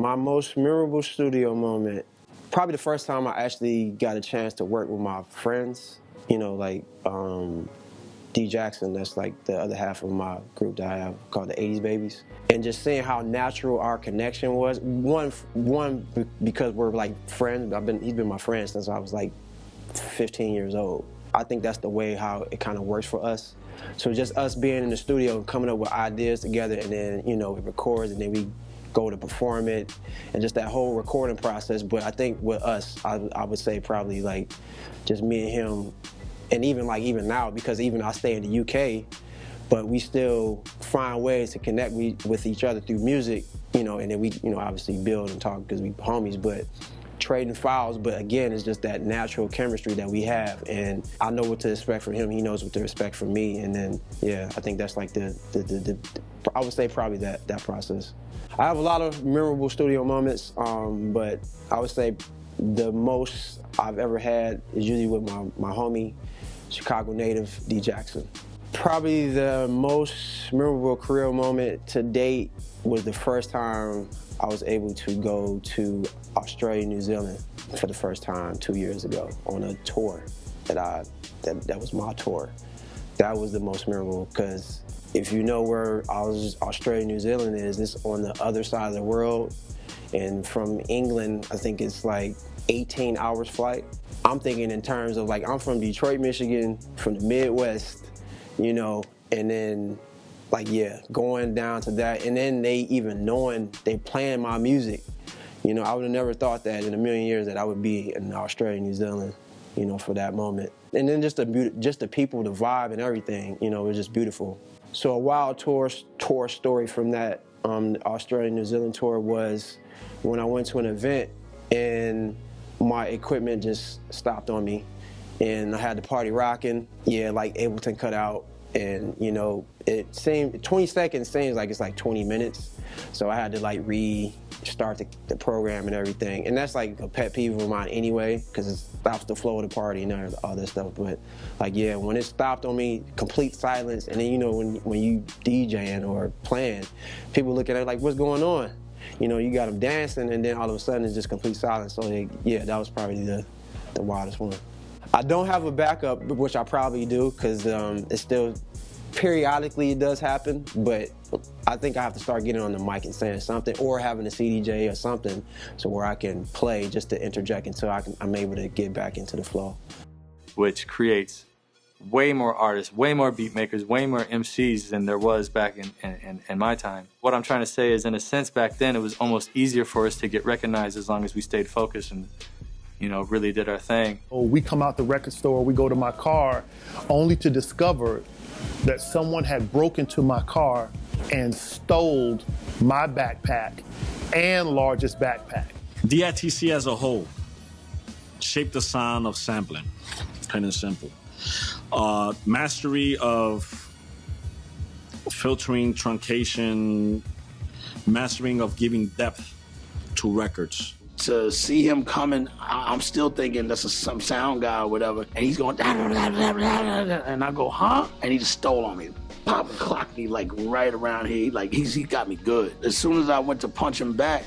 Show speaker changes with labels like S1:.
S1: My most memorable studio moment, probably the first time I actually got a chance to work with my friends, you know, like D Jackson, that's like the other half of my group that I have called the 80's Babies. And just seeing how natural our connection was. One because we're like friends. He's been my friend since I was like 15 years old. I think that's the way how it kind of works for us. So just us being in the studio and coming up with ideas together, and then, you know, it records, and then we go to perform it, and just that whole recording process. But I think with us, I would say probably like just me and him, and even now, because even I stay in the UK, but we still find ways to connect with each other through music, you know, and then we, you know, obviously build and talk because we homies, but trading files. But again, it's just that natural chemistry that we have, and I know what to expect from him, he knows what to expect from me, and then, yeah, I think that's like I would say probably that process. I have a lot of memorable studio moments, but I would say the most I've ever had is usually with my homie, Chicago native, D Jackson. Probably the most memorable career moment to date was the first time I was able to go to Australia, New Zealand for the first time 2 years ago on a tour that was my tour. That was the most memorable, because if you know where Australia, New Zealand is, it's on the other side of the world, and from England, I think it's like 18 hours flight. I'm thinking in terms of, like, I'm from Detroit, Michigan, from the Midwest, you know, and then, like, yeah, going down to that, and then they even knowing they playing my music. You know, I would have never thought that in a million years that I would be in Australia, New Zealand, you know, for that moment. And then just the people, the vibe and everything, you know, it was just beautiful. So a wild tour story from that Australia, New Zealand tour was when I went to an event and my equipment just stopped on me, and I had the party rocking. Yeah, like Ableton cut out, and, you know, it seemed 20 seconds seems like it's like 20 minutes. So I had to like restart the program and everything. And that's like a pet peeve of mine anyway, because it stops the flow of the party and all that stuff. But like, yeah, when it stopped on me, complete silence. And then, you know, when you DJing or playing, people look at it like, what's going on? You know, you got them dancing, and then all of a sudden it's just complete silence. So yeah, that was probably the wildest one. I don't have a backup, which I probably do, because it's still, periodically it does happen, but I think I have to start getting on the mic and saying something, or having a CDJ or something, so where I can play just to interject until I'm able to get back into the flow.
S2: Which creates way more artists, way more beat makers, way more MCs than there was back in my time. What I'm trying to say is, in a sense, back then it was almost easier for us to get recognized as long as we stayed focused and, you know, really did our thing.
S3: We come out the record store, we go to my car, only to discover that someone had broken into my car and stole my backpack and largest backpack.
S4: DITC as a whole shaped the sound of sampling, plain and simple. Mastery of filtering, truncation, mastering of giving depth to records.
S5: To see him coming, I'm still thinking that's some sound guy or whatever, and he's going, and I go, huh? And he just stole on me. Pop and clocked me like right around here, like he got me good. As soon as I went to punch him back,